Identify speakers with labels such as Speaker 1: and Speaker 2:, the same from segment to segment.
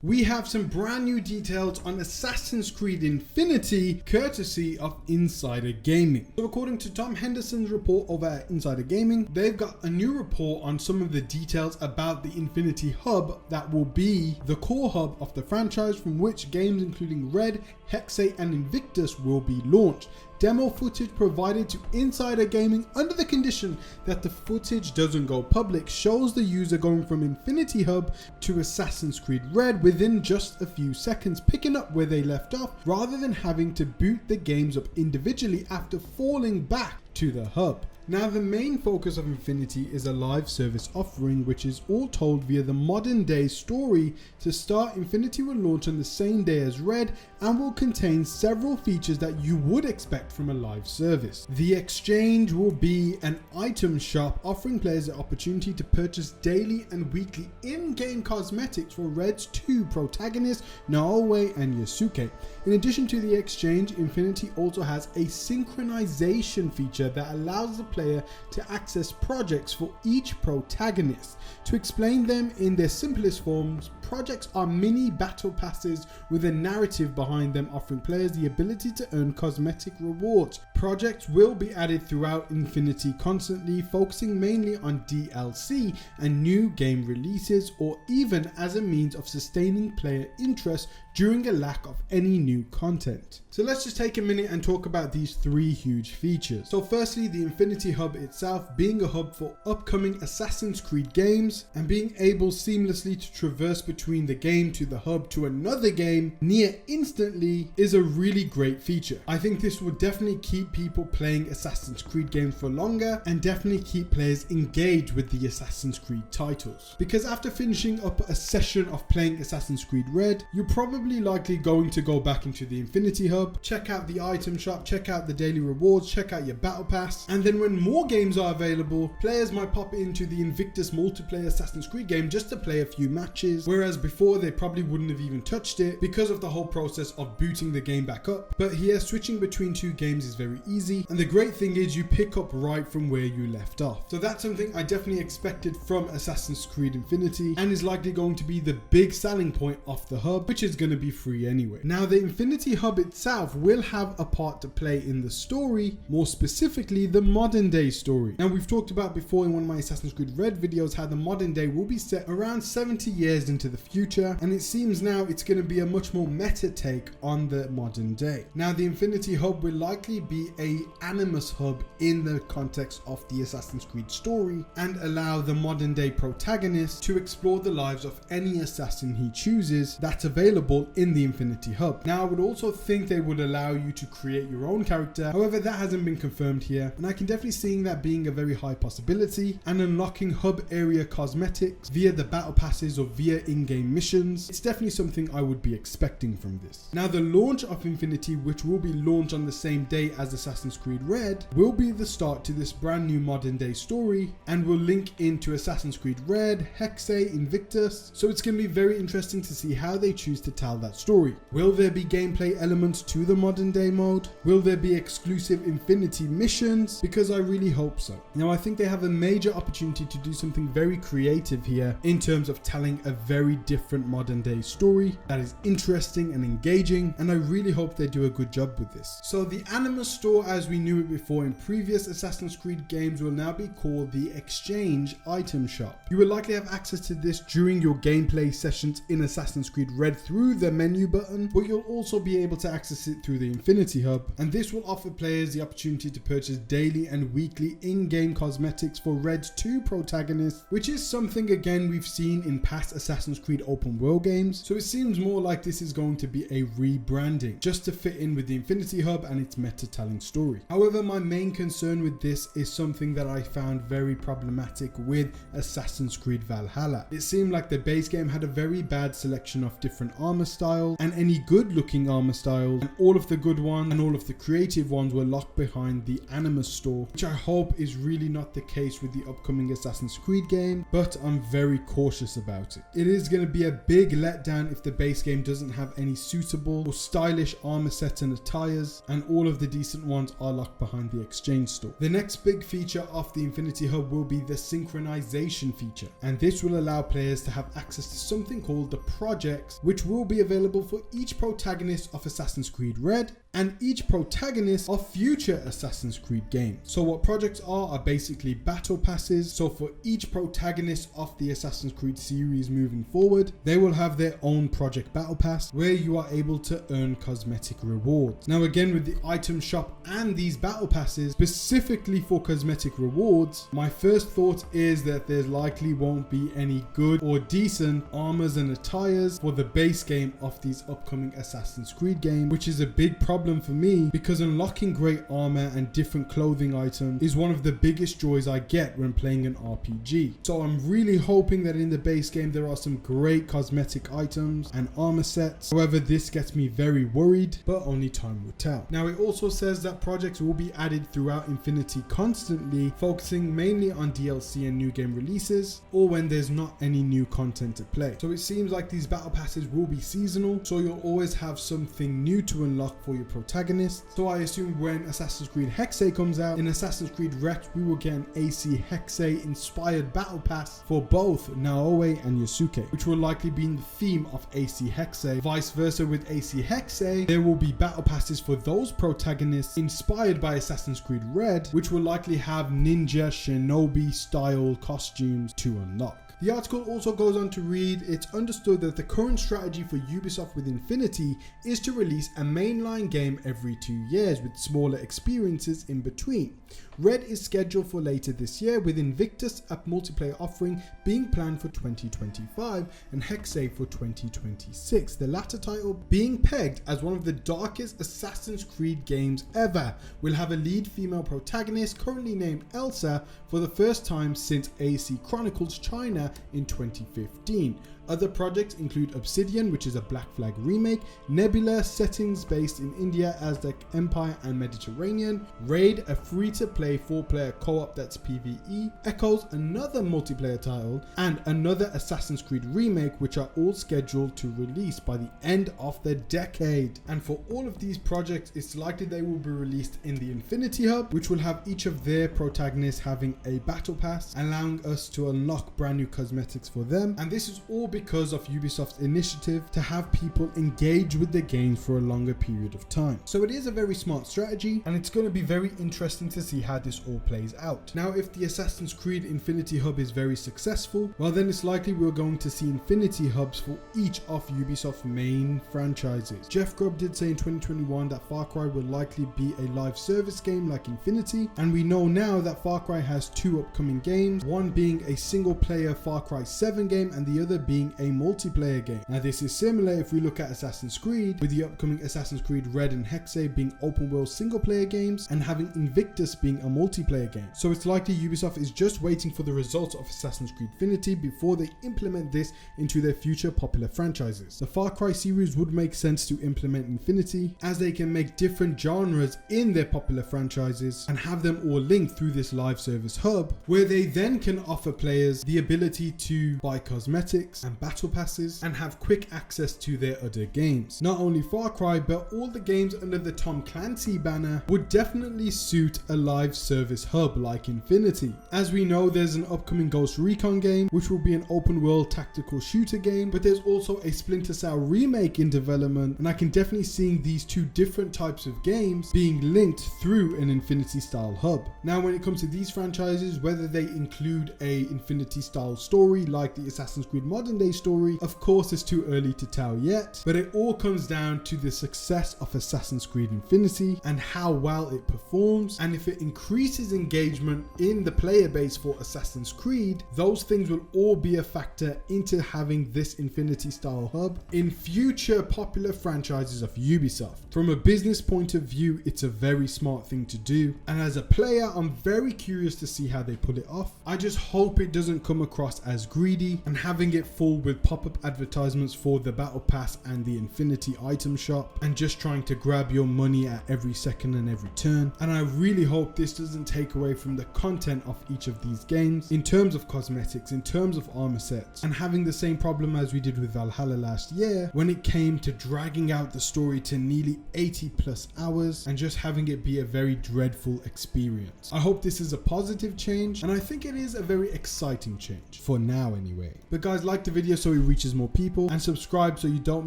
Speaker 1: We have some brand new details on Assassin's Creed Infinity, courtesy of Insider Gaming. So according to Tom Henderson's report over at Insider Gaming, they've got a new report on some of the details about the Infinity Hub that will be the core hub of the franchise, from which games including Red, Hexay and Invictus will be launched. Demo footage provided to Insider Gaming under the condition that the footage doesn't go public shows the user going from Infinity Hub to Assassin's Creed Red within just a few seconds, picking up where they left off rather than having to boot the games up individually after falling back to the hub. Now, the main focus of Infinity is a live service offering, which is all told via the modern day story. To start, Infinity will launch on the same day as Red and will contain several features that you would expect from a live service. The exchange will be an item shop offering players the opportunity to purchase daily and weekly in-game cosmetics for Red's two protagonists, Naoe and Yasuke. In addition to the exchange, Infinity also has a synchronization feature that allows the player to access projects for each protagonist. To explain them in their simplest forms, projects are mini battle passes with a narrative behind them, offering players the ability to earn cosmetic rewards. Projects will be added throughout Infinity constantly, focusing mainly on DLC and new game releases, or even as a means of sustaining player interest during a lack of any new content. So let's just take a minute and talk about these three huge features. So firstly, the Infinity Hub itself being a hub for upcoming Assassin's Creed games and being able seamlessly to traverse between the game to the hub to another game near instantly is a really great feature. I think this will definitely keep people playing Assassin's Creed games for longer and definitely keep players engaged with the Assassin's Creed titles. Because after finishing up a session of playing Assassin's Creed Red, you're probably likely going to go back into the Infinity Hub, check out the item shop, check out the daily rewards, check out your battle pass, and then when more games are available, players might pop into the Invictus multiplayer Assassin's Creed game just to play a few matches, whereas before they probably wouldn't have even touched it because of the whole process of booting the game back up. But here, switching between two games is very easy, and the great thing is you pick up right from where you left off. So that's something I definitely expected from Assassin's Creed Infinity, and is likely going to be the big selling point of the hub, which is going to be free anyway. Now, the Infinity Hub itself will have a part to play in the story, more specifically the modern day story. Now, we've talked about before in one of my Assassin's Creed Red videos how the modern day will be set around 70 years into the future, and it seems now it's going to be a much more meta take on the modern day. Now, the Infinity Hub will likely be a Animus hub in the context of the Assassin's Creed story and allow the modern day protagonist to explore the lives of any assassin he chooses that's available in the Infinity Hub. Now, I would also think they would allow you to create your own character. However, that hasn't been confirmed here, and I can definitely see that being a very high possibility, and unlocking hub area cosmetics via the battle passes or via in-game missions. It's definitely something I would be expecting from this. Now, the launch of Infinity, which will be launched on the same day as Assassin's Creed Red, will be the start to this brand new modern day story and will link into Assassin's Creed Red, Hexay, Invictus. So it's going to be very interesting to see how they choose to tell that story. Will there be gameplay elements to the modern day mode? Will there be exclusive Infinity missions? Because I really hope so. Now, I think they have a major opportunity to do something very creative here in terms of telling a very different modern day story that is interesting and engaging, and I really hope they do a good job with this. So the Animus store, as we knew it before in previous Assassin's Creed games, will now be called the Exchange Item Shop. You will likely have access to this during your gameplay sessions in Assassin's Creed Red through the menu button, but you'll also be able to access it through the Infinity Hub, and this will offer players the opportunity to purchase daily and weekly in-game cosmetics for Red's two protagonists, which is something again we've seen in past Assassin's Creed open world games. So it seems more like this is going to be a rebranding just to fit in with the Infinity Hub and its meta-telling story. However, my main concern with this is something that I found very problematic with Assassin's Creed Valhalla. It seemed like the base game had a very bad selection of different armor styles, and any good looking armor styles and all of the good ones and all of the creative ones were locked behind the Animus store, which I hope is really not the case with the upcoming Assassin's Creed game, but I'm very cautious about it. It is going to be a big letdown if the base game doesn't have any suitable or stylish armor sets and attires, and all of the decent ones are locked behind the exchange store. The next big feature of the Infinity Hub will be the Synchronisation feature, and this will allow players to have access to something called the projects, which will be available for each protagonist of Assassin's Creed Red and each protagonist of future Assassin's Creed games. So what projects are basically battle passes. So for each protagonist of the Assassin's Creed series moving forward, they will have their own project battle pass where you are able to earn cosmetic rewards. Now again, with the item shop and these battle passes specifically for cosmetic rewards, my first thought is that there likely won't be any good or decent armors and attires for the base game of these upcoming Assassin's Creed games, which is a big problem for me because unlocking great armor and different clothing items is one of the biggest joys I get when playing an RPG. So I'm really hoping that in the base game there are some great cosmetic items and armor sets. However, this gets me very worried, but only time will tell. Now it also says that projects will be added throughout Infinity constantly, focusing mainly on DLC and new game releases or when there's not any new content to play. So it seems like these battle passes will be seasonal, so you'll always have something new to unlock for your protagonist. So I assume when Assassin's Creed Hexe comes out, in Assassin's Creed Rex we will get an AC Hexe inspired battle pass for both Naoe and Yasuke, which will likely be in the theme of AC Hexe. Vice versa with AC Hexe, there will be battle passes for those protagonists inspired by Assassin's Creed Red, which will likely have ninja shinobi style costumes to unlock. The article also goes on to read, it's understood that the current strategy for Ubisoft with Infinity is to release a mainline game every 2 years with smaller experiences in between. Red is scheduled for later this year, with Invictus, a multiplayer offering, being planned for 2025 and Hexe for 2026, the latter title being pegged as one of the darkest Assassin's Creed games ever. Will have a lead female protagonist currently named Elsa for the first time since AC Chronicles China in 2015. Other projects include Obsidian, which is a Black Flag remake, Nebula, settings based in India, Aztec Empire and Mediterranean, Raid, a free-to-play 4-player co-op that's PvE, Echoes, another multiplayer title, and another Assassin's Creed remake, which are all scheduled to release by the end of the decade. And for all of these projects, it's likely they will be released in the Infinity Hub, which will have each of their protagonists having a battle pass, allowing us to unlock brand new cosmetics for them. And this is all because of Ubisoft's initiative to have people engage with the games for a longer period of time. So it is a very smart strategy, and it's going to be very interesting to see how this all plays out. Now, if the Assassin's Creed Infinity Hub is very successful, well then it's likely we're going to see Infinity Hubs for each of Ubisoft's main franchises. Jeff Grubb did say in 2021 that Far Cry will likely be a live service game like Infinity, and we know now that Far Cry has 2 upcoming games, one being a single player Far Cry 7 game and the other being a multiplayer game. Now this is similar if we look at Assassin's Creed, with the upcoming Assassin's Creed Red and Hexe being open world single player games and having Invictus being a multiplayer game. So it's likely Ubisoft is just waiting for the results of Assassin's Creed Infinity before they implement this into their future popular franchises. The Far Cry series would make sense to implement Infinity, as they can make different genres in their popular franchises and have them all linked through this live service hub, where they then can offer players the ability to buy cosmetics and battle passes and have quick access to their other games. Not only Far Cry, but all the games under the Tom Clancy banner would definitely suit a live service hub like Infinity. As we know, there's an upcoming Ghost Recon game, which will be an open world tactical shooter game, but there's also a Splinter Cell remake in development, and I can definitely see these 2 different types of games being linked through an Infinity style hub. Now when it comes to these franchises, whether they include a Infinity style story like the Assassin's Creed Modern Day story, of course it's too early to tell yet, but it all comes down to the success of Assassin's Creed Infinity and how well it performs, and if it increases engagement in the player base for Assassin's Creed, those things will all be a factor into having this Infinity style hub in future popular franchises of Ubisoft. From a business point of view, it's a very smart thing to do, and as a player I'm very curious to see how they pull it off. I just hope it doesn't come across as greedy and having it fall full with pop-up advertisements for the Battle Pass and the Infinity item shop, and just trying to grab your money at every second and every turn. And I really hope this doesn't take away from the content of each of these games in terms of cosmetics, in terms of armor sets, and having the same problem as we did with Valhalla last year when it came to dragging out the story to nearly 80 plus hours and just having it be a very dreadful experience. I hope this is a positive change, and I think it is a very exciting change for now anyway. But guys, like the video so it reaches more people, and subscribe so you don't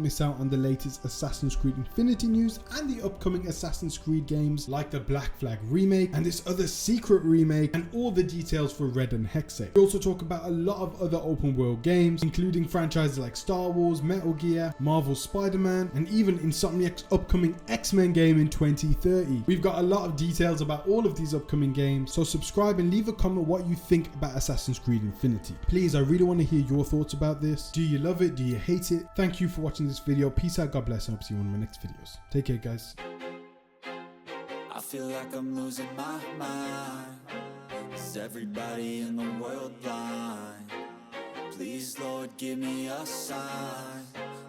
Speaker 1: miss out on the latest Assassin's Creed Infinity news and the upcoming Assassin's Creed games like the Black Flag remake and this other secret remake, and all the details for Red and Hexe. We also talk about a lot of other open world games, including franchises like Star Wars, Metal Gear, Marvel's Spider-Man, and even Insomniac's upcoming X-Men game in 2030. We've got a lot of details about all of these upcoming games, so subscribe and leave a comment what you think about Assassin's Creed Infinity. Please, I really want to hear your thoughts about this. Do you love it? Do you hate it? Thank you for watching this video. Peace out, God bless, and I'll see you in my next videos. Take care, guys.
Speaker 2: I feel like I'm losing my mind. Is everybody in the world blind? Please, Lord, give me a sign,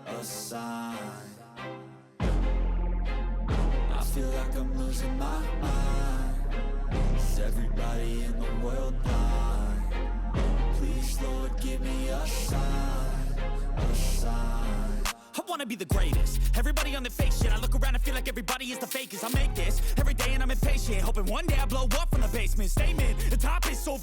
Speaker 2: a sign. I feel like I'm losing my mind. Is everybody in the world blind? Please, Lord, give me a sign, a sign.
Speaker 3: I wanna be the greatest. Everybody on the fake shit. I look around and feel like everybody is the fakest. I make this every day and I'm impatient, hoping one day I blow up from the basement. Statement, the top is so